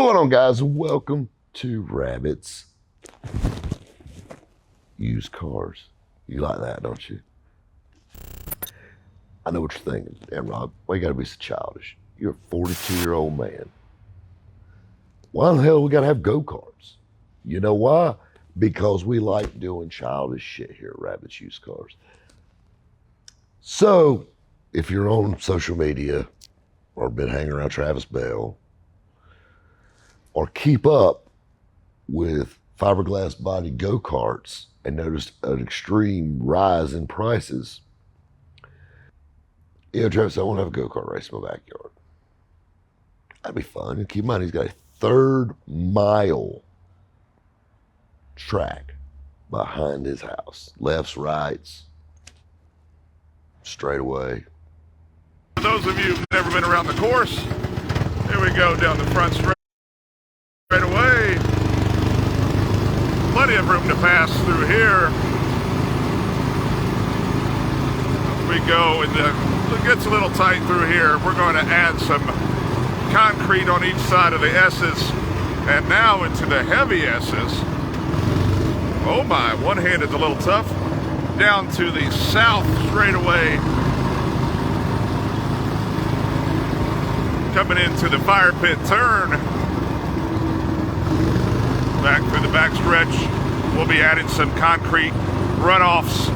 going on, guys? Welcome to Rabbit's Used Cars. You like that, don't you? I know what you're thinking. Damn, Rob, why you gotta be so childish? You're a 42-year-old man. Why the hell we gotta have go-karts? You know why? Because we like doing childish shit here at Rabbit's Used Cars. So, if you're on social media or been hanging around Travis Bell, or keep up with fiberglass body go-karts and noticed an extreme rise in prices, Travis, I want to have a go-kart race in my backyard. That'd be fun. And keep in mind, he's got a 3rd mile track behind his house. Lefts, rights, straight away. For those of you who've never been around the course, here we go down the front straight away. Plenty of room to pass through here. We go, and it gets a little tight through here. We're going to add some concrete on each side of the S's, and now into the heavy S's. Oh my, one hand is a little tough. Down to the south straightaway. Coming into the fire pit turn. Back through the back stretch. We'll be adding some concrete runoffs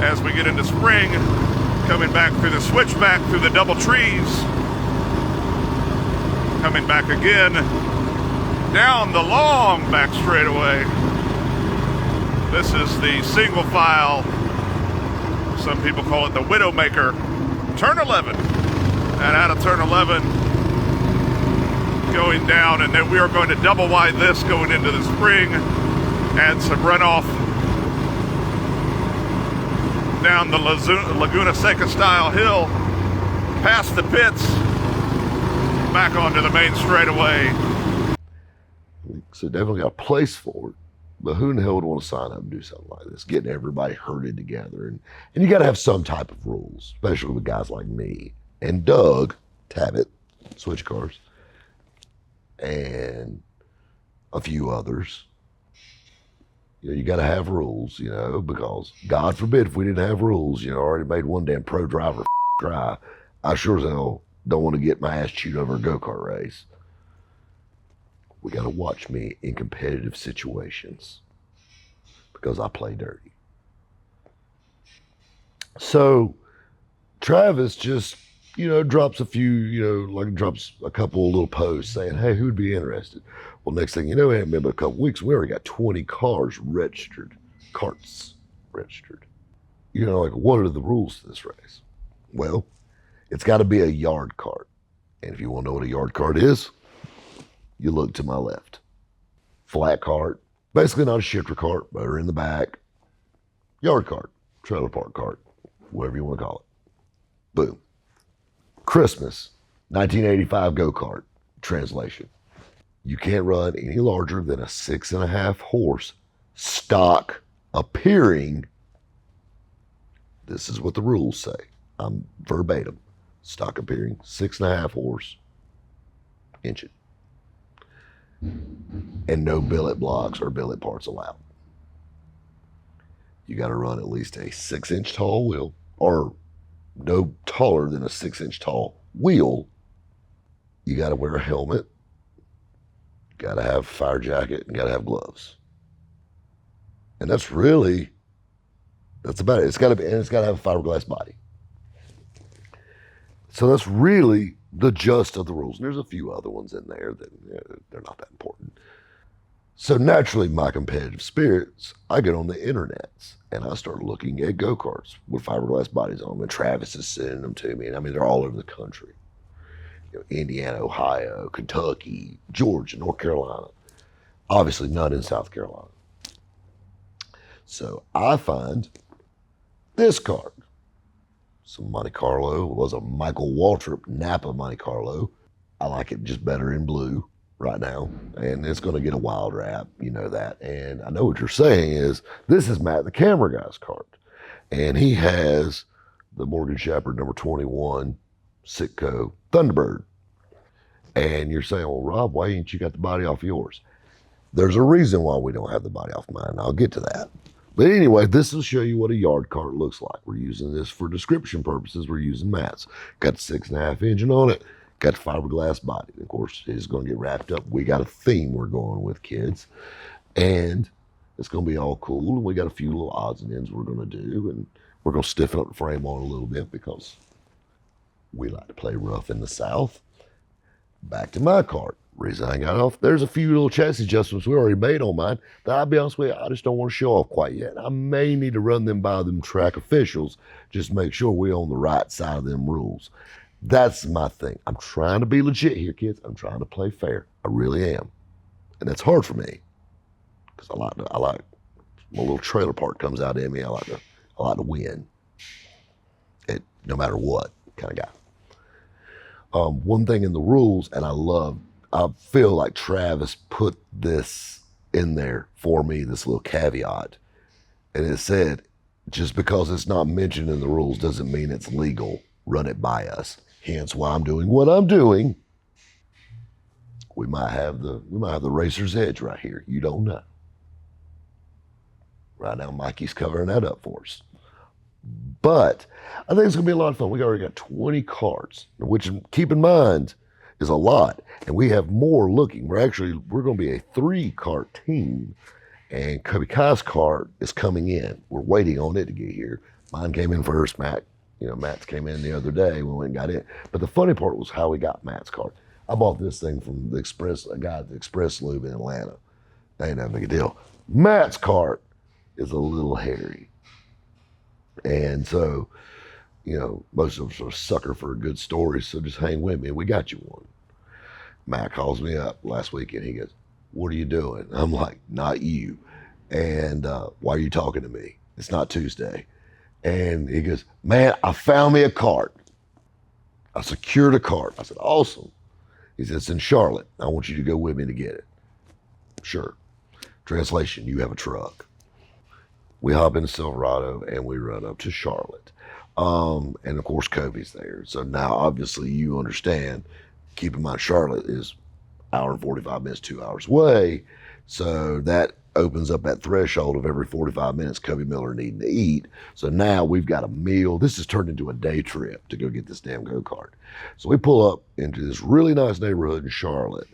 as we get into spring. Coming back through the switchback, through the double trees. Coming back again. Down the long back straightaway. This is the single file. Some people call it the Widowmaker. Turn 11. And out of turn 11, going down, and then we are going to double wide this going into the spring. Add some runoff down the Laguna Seca style hill, past the pits, back onto the main straightaway. So definitely got a place for it, but who in the hell would want to sign up and do something like this? Getting everybody herded together, and you got to have some type of rules, especially with guys like me and Doug Tabbitt, Switch Cars, and a few others. You got to have rules, because God forbid if we didn't have rules, already made one damn pro driver cry. I sure as hell don't want to get my ass chewed over a go-kart race. We got to watch me in competitive situations because I play dirty. So Travis just, drops a few, drops a couple of little posts saying, hey, who'd be interested? Well, next thing you know, it hasn't been but a couple weeks, we already got 20 cars registered, carts registered. What are the rules to this race? Well, it's got to be a yard cart. And if you want to know what a yard cart is, you look to my left. Flat cart, basically not a shifter cart, motor in the back. Yard cart, trailer park cart, whatever you want to call it. Boom. Christmas, 1985 go-kart, translation. You can't run any larger than a 6.5 horse stock appearing. This is what the rules say. I'm verbatim. Stock appearing 6.5 horse engine. And no billet blocks or billet parts allowed. You got to run at least a 6-inch tall wheel, or no taller than a 6-inch tall wheel. You got to wear a helmet. Got to have a fire jacket, and got to have gloves. And that's about it. It's got to have a fiberglass body. So that's really the gist of the rules. And there's a few other ones in there that they're not that important. So naturally, my competitive spirits, I get on the internets and I start looking at go-karts with fiberglass bodies on them. And Travis is sending them to me. And they're all over the country. Indiana, Ohio, Kentucky, Georgia, North Carolina. Obviously none in South Carolina. So I find this card. Some Monte Carlo. It was a Michael Waltrip Napa Monte Carlo. I like it just better in blue right now. And it's going to get a wild rap. You know that. And I know what you're saying is, this is Matt the camera guy's card. And he has the Morgan Shepherd number 21 Sitco Thunderbird. And you're saying, well, Rob, why ain't you got the body off yours? There's a reason why we don't have the body off mine. I'll get to that. But anyway, this will show you what a yard cart looks like. We're using this for description purposes. We're using Matt's. Got the 6.5 engine on it. Got the fiberglass body. Of course, it's going to get wrapped up. We got a theme we're going with, kids. And it's going to be all cool. And we got a few little odds and ends we're going to do. And we're going to stiffen up the frame on a little bit because we like to play rough in the South. Back to my cart. Reason I got off, there's a few little chassis adjustments we already made on mine that I'll be honest with you, I just don't want to show off quite yet. I may need to run them by them track officials just to make sure we're on the right side of them rules. That's my thing. I'm trying to be legit here, kids. I'm trying to play fair. I really am. And that's hard for me because I like my little trailer park comes out in me. I like to win. It no matter what kind of guy. One thing in the rules, and I feel like Travis put this in there for me, this little caveat. And it said, just because it's not mentioned in the rules doesn't mean it's legal. Run it by us. Hence why I'm doing what I'm doing. We might have the racer's edge right here. You don't know. Right now, Mikey's covering that up for us. But I think it's going to be a lot of fun. We already got 20 carts, which, keep in mind, is a lot. And we have more looking. We're going to be a 3-cart team. And Cubby Kai's cart is coming in. We're waiting on it to get here. Mine came in first. Matt's came in the other day when we went and got in. But the funny part was how we got Matt's cart. I bought this thing from a guy at the Express Lube in Atlanta. That ain't that big a deal. Matt's cart is a little hairy. And so, most of us are a sucker for a good story, so just hang with me. We got you one. Matt calls me up last weekend. He goes, "What are you doing?" I'm like, "Not you." And why are you talking to me? It's not Tuesday. And he goes, "Man, I found me a cart. I secured a cart." I said, "Awesome." He said, "It's in Charlotte. I want you to go with me to get it." Sure. Translation, you have a truck. We hop into Silverado and we run up to Charlotte. And of course, Kobe's there. So now obviously you understand, keep in mind, Charlotte is hour and 45 minutes, 2 hours away. So that opens up that threshold of every 45 minutes Kobe Miller needing to eat. So now we've got a meal. This has turned into a day trip to go get this damn go-kart. So we pull up into this really nice neighborhood in Charlotte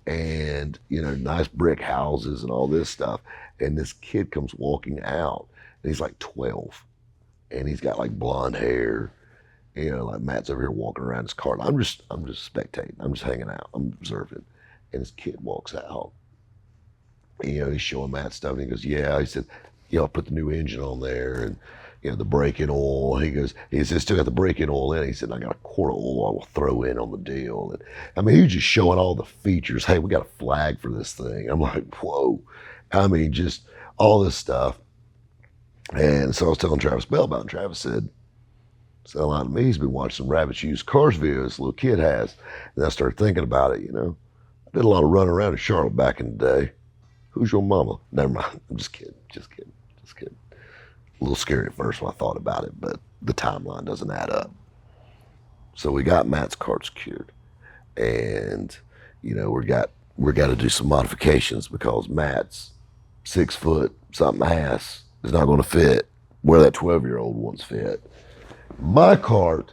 and, nice brick houses and all this stuff. And this kid comes walking out and he's like 12 and he's got like blonde hair, like Matt's over here walking around his car. I'm just spectating. I'm just hanging out. I'm observing. And this kid walks out. He's showing Matt stuff and he goes, "Yeah," he said, "I put the new engine on there and, the braking oil." He said, "Still got the braking oil in." He said, "I got a quart of oil I will throw in on the deal." And he was just showing all the features. "Hey, we got a flag for this thing." I'm like, whoa. Just all this stuff. And so I was telling Travis Bell about it, and Travis said, "Sound like to me he's been watching some Rabbits Used Cars videos this little kid has." And I started thinking about it, I did a lot of running around in Charlotte back in the day. Who's your mama? Never mind. I'm just kidding. A little scary at first when I thought about it, but the timeline doesn't add up. So we got Matt's cart secured. And, we got to do some modifications because Matt's 6 foot something ass is not going to fit where that 12-year-old one's fit. My cart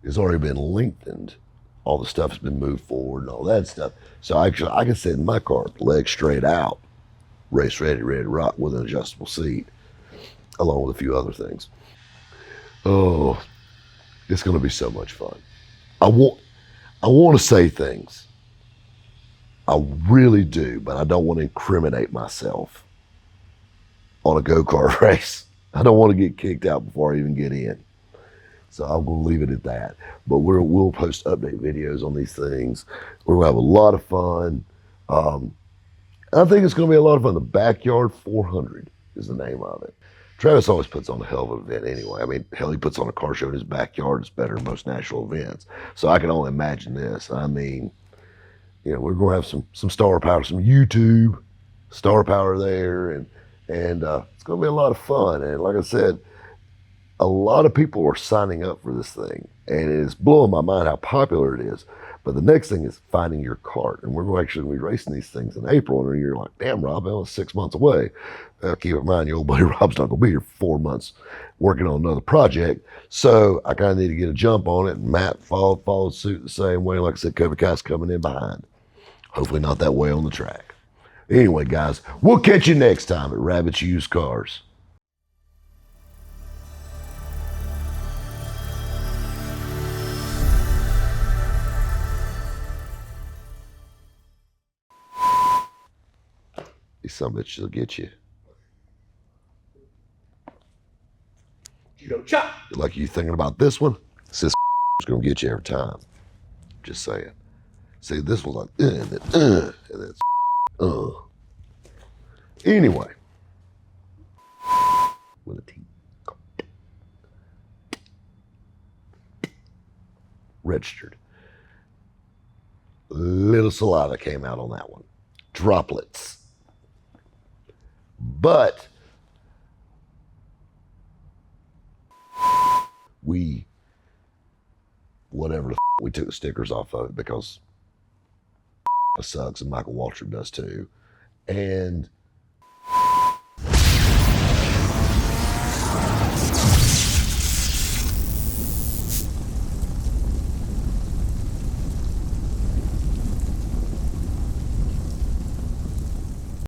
has already been lengthened. All the stuff's been moved forward and all that stuff. So actually, I can sit in my cart, legs straight out, race ready to rock with an adjustable seat, along with a few other things. Oh, it's going to be so much fun. I want to say things. I really do, but I don't want to incriminate myself on a go-kart race. I don't want to get kicked out before I even get in. So I'm going to leave it at that. But we'll post update videos on these things. We're going to have a lot of fun. I think it's going to be a lot of fun. The Backyard 400 is the name of it. Travis always puts on a hell of an event anyway. Hell, he puts on a car show in his backyard. It's better than most national events. So I can only imagine this. We're going to have some star power, some YouTube star power there. And it's going to be a lot of fun. And like I said, a lot of people are signing up for this thing. And it's blowing my mind how popular it is. But the next thing is finding your kart. And we're actually going to be racing these things in April. And you're like, damn, Rob, that was 6 months away. Keep in mind, your old buddy Rob's not going to be here for 4 months working on another project. So I kind of need to get a jump on it. And Matt followed suit the same way. Like I said, Cobra Kai's coming in behind. Hopefully not that way on the track. Anyway, guys, we'll catch you next time at Rabbit's Used Cars. Some bitch will get you. Chop. Like you thinking about this one? This is gonna get you every time. Just saying. See, this was like, and then, Anyway, with a T. Registered. Little saliva came out on that one. Droplets. But we took the stickers off of it because it sucks, and Michael Waltrip does too. And